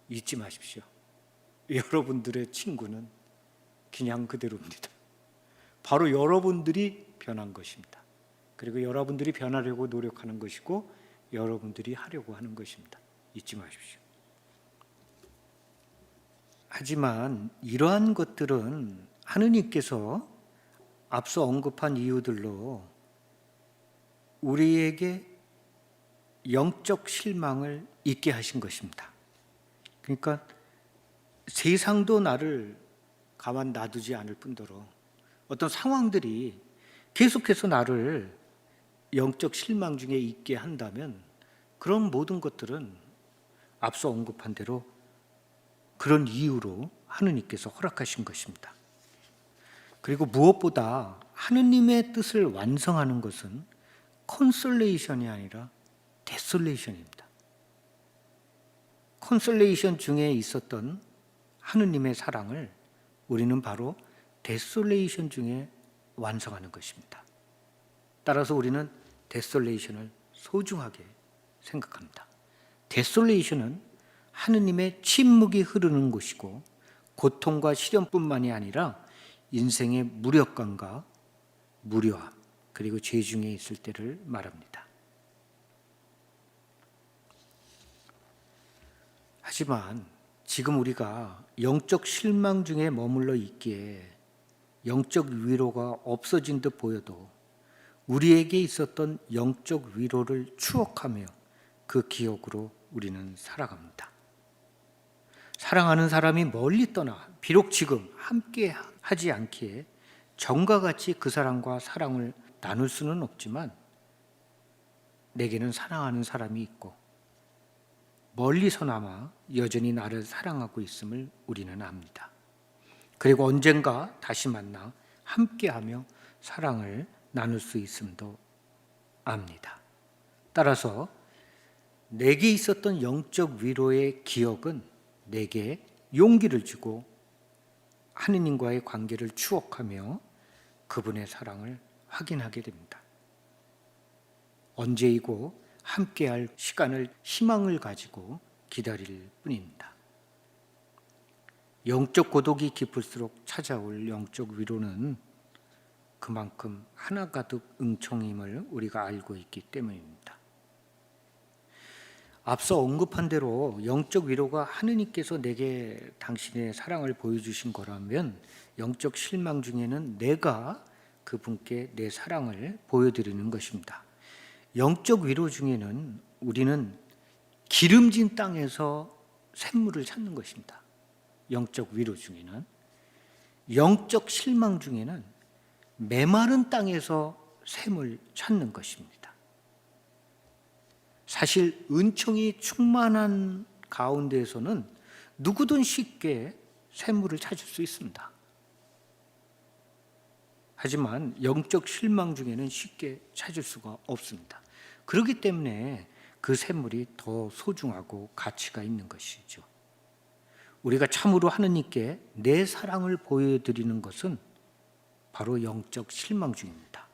잊지 마십시오. 여러분들의 친구는 그냥 그대로입니다. 바로 여러분들이 변한 것입니다. 그리고 여러분들이 변하려고 노력하는 것이고 여러분들이 하려고 하는 것입니다. 잊지 마십시오. 하지만 이러한 것들은 하느님께서 앞서 언급한 이유들로 우리에게 영적 실망을 있게 하신 것입니다. 그러니까 세상도 나를 가만 놔두지 않을 뿐더러 어떤 상황들이 계속해서 나를 영적 실망 중에 있게 한다면 그런 모든 것들은 앞서 언급한 대로 그런 이유로 하느님께서 허락하신 것입니다. 그리고 무엇보다 하느님의 뜻을 완성하는 것은 컨솔레이션이 아니라 데솔레이션입니다. 컨솔레이션 중에 있었던 하느님의 사랑을 우리는 바로 데솔레이션 중에 완성하는 것입니다. 따라서 우리는 데솔레이션을 소중하게 생각합니다. 데솔레이션은 하느님의 침묵이 흐르는 곳이고 고통과 시련뿐만이 아니라 인생의 무력감과 무료함, 그리고 죄 중에 있을 때를 말합니다. 하지만 지금 우리가 영적 실망 중에 머물러 있기에 영적 위로가 없어진 듯 보여도 우리에게 있었던 영적 위로를 추억하며 그 기억으로 우리는 살아갑니다. 사랑하는 사람이 멀리 떠나 비록 지금 함께 하지 않기에 전과 같이 그 사람과 사랑을 나눌 수는 없지만 내게는 사랑하는 사람이 있고 멀리서나마 여전히 나를 사랑하고 있음을 우리는 압니다. 그리고 언젠가 다시 만나 함께하며 사랑을 나눌 수 있음도 압니다. 따라서 내게 있었던 영적 위로의 기억은 내게 용기를 주고 하느님과의 관계를 추억하며 그분의 사랑을 확인하게 됩니다. 언제이고 함께할 시간을 희망을 가지고 기다릴 뿐입니다. 영적 고독이 깊을수록 찾아올 영적 위로는 그만큼 하나가득 응총임을 우리가 알고 있기 때문입니다. 앞서 언급한 대로 영적 위로가 하느님께서 내게 당신의 사랑을 보여주신 거라면 영적 실망 중에는 내가 그분께 내 사랑을 보여드리는 것입니다. 영적 위로 중에는 우리는 기름진 땅에서 샘물을 찾는 것입니다. 영적 위로 중에는. 영적 실망 중에는 메마른 땅에서 샘을 찾는 것입니다. 사실 은총이 충만한 가운데에서는 누구든 쉽게 샘물을 찾을 수 있습니다. 하지만 영적 실망 중에는 쉽게 찾을 수가 없습니다. 그렇기 때문에 그 샘물이 더 소중하고 가치가 있는 것이죠. 우리가 참으로 하느님께 내 사랑을 보여드리는 것은 바로 영적 실망 중입니다.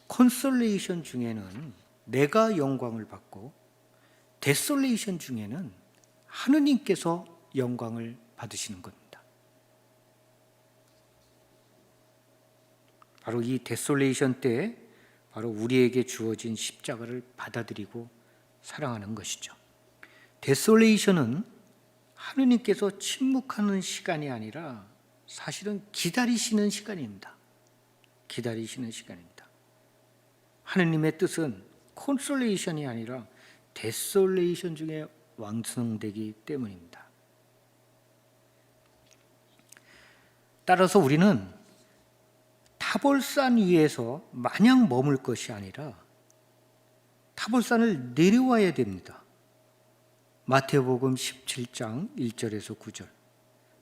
컨솔레이션 중에는 내가 영광을 받고 데솔레이션 중에는 하느님께서 영광을 받으시는 겁니다. 바로 이 데솔레이션 때 바로 우리에게 주어진 십자가를 받아들이고 사랑하는 것이죠. 데솔레이션은 하느님께서 침묵하는 시간이 아니라 사실은 기다리시는 시간입니다. 기다리시는 시간입니다. 하느님의 뜻은 콘솔레이션이 아니라 데솔레이션 중에 완성되기 때문입니다. 따라서 우리는 타볼산 위에서 마냥 머물 것이 아니라 타볼산을 내려와야 됩니다. 마태복음 17장 1절에서 9절.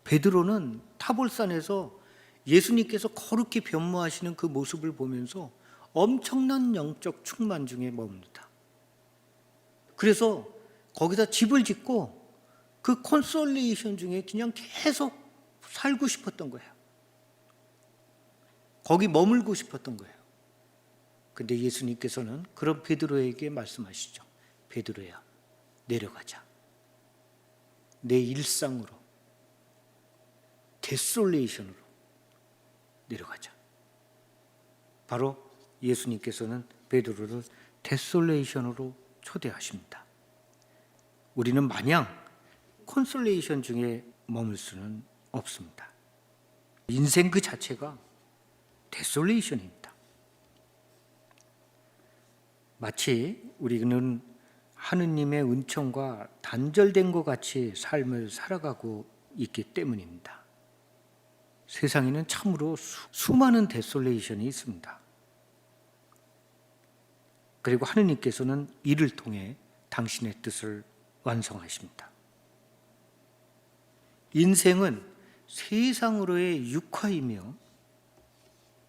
베드로는 타볼산에서 예수님께서 거룩히 변모하시는 그 모습을 보면서 엄청난 영적 충만 중에 머뭅니다. 그래서 거기다 집을 짓고 그 콘솔레이션 중에 그냥 계속 살고 싶었던 거예요. 거기 머물고 싶었던 거예요. 근데 예수님께서는 그런 베드로에게 말씀하시죠. 베드로야, 내려가자. 내 일상으로, 데솔레이션으로 내려가자. 바로 예수님께서는 베드로를 데솔레이션으로 초대하십니다. 우리는 마냥 콘솔레이션 중에 머물 수는 없습니다. 인생 그 자체가 데솔레이션입니다. 마치 우리는 하느님의 은총과 단절된 것 같이 삶을 살아가고 있기 때문입니다. 세상에는 참으로 수많은 데솔레이션이 있습니다. 그리고 하느님께서는 이를 통해 당신의 뜻을 완성하십니다. 인생은 세상으로의 육화이며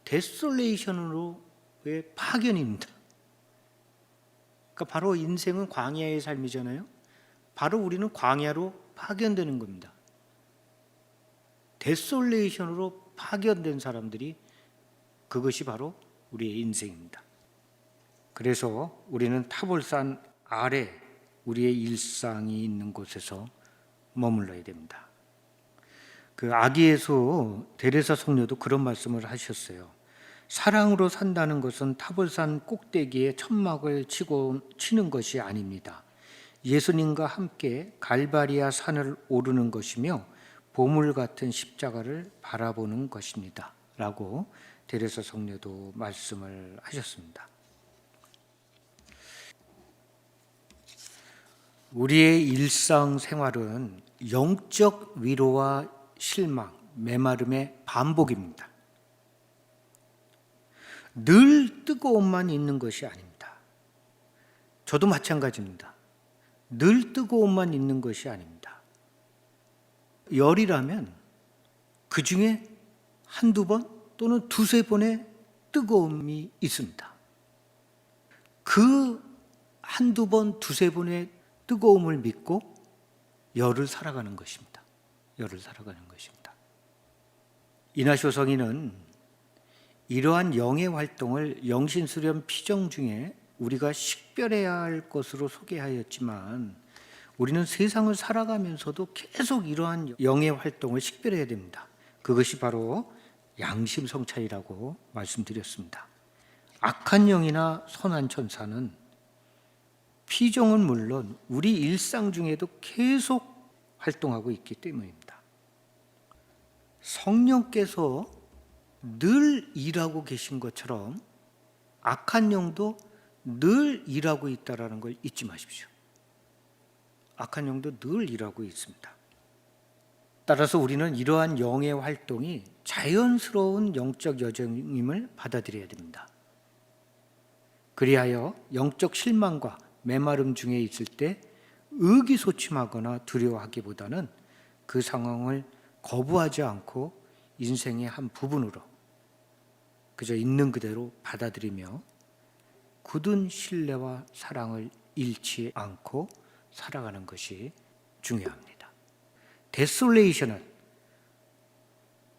데솔레이션으로의 파견입니다. 그러니까 바로 인생은 광야의 삶이잖아요. 바로 우리는 광야로 파견되는 겁니다. 데솔레이션으로 파견된 사람들이 그것이 바로 우리의 인생입니다. 그래서 우리는 타볼산 아래 우리의 일상이 있는 곳에서 머물러야 됩니다. 그 아기예수 데레사 성녀도 그런 말씀을 하셨어요. 사랑으로 산다는 것은 타볼산 꼭대기에 천막을 치는 것이 아닙니다. 예수님과 함께 갈바리아 산을 오르는 것이며 보물 같은 십자가를 바라보는 것입니다. 라고 데레사 성녀도 말씀을 하셨습니다. 우리의 일상생활은 영적 위로와 실망, 메마름의 반복입니다. 늘 뜨거움만 있는 것이 아닙니다. 저도 마찬가지입니다. 늘 뜨거움만 있는 것이 아닙니다. 열이라면 그 중에 한두 번 또는 두세 번의 뜨거움이 있습니다. 그 한두 번, 두세 번의 뜨거움을 믿고 열을 살아가는 것입니다. 열을 살아가는 것입니다. 이나쇼 성인은 이러한 영의 활동을 영신수련 피정 중에 우리가 식별해야 할 것으로 소개하였지만 우리는 세상을 살아가면서도 계속 이러한 영의 활동을 식별해야 됩니다. 그것이 바로 양심성찰이라고 말씀드렸습니다. 악한 영이나 선한 천사는 피정은 물론 우리 일상 중에도 계속 활동하고 있기 때문입니다. 성령께서 늘 일하고 계신 것처럼 악한 영도 늘 일하고 있다는 걸 잊지 마십시오. 악한 영도 늘 일하고 있습니다. 따라서 우리는 이러한 영의 활동이 자연스러운 영적 여정임을 받아들여야 됩니다. 그리하여 영적 실망과 메마름 중에 있을 때 의기소침하거나 두려워하기보다는 그 상황을 거부하지 않고 인생의 한 부분으로 그저 있는 그대로 받아들이며 굳은 신뢰와 사랑을 잃지 않고 살아가는 것이 중요합니다. 데솔레이션은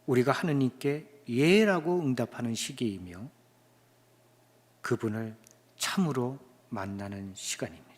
우리가 하느님께 예라고 응답하는 시기이며 그분을 참으로 만나는 시간입니다.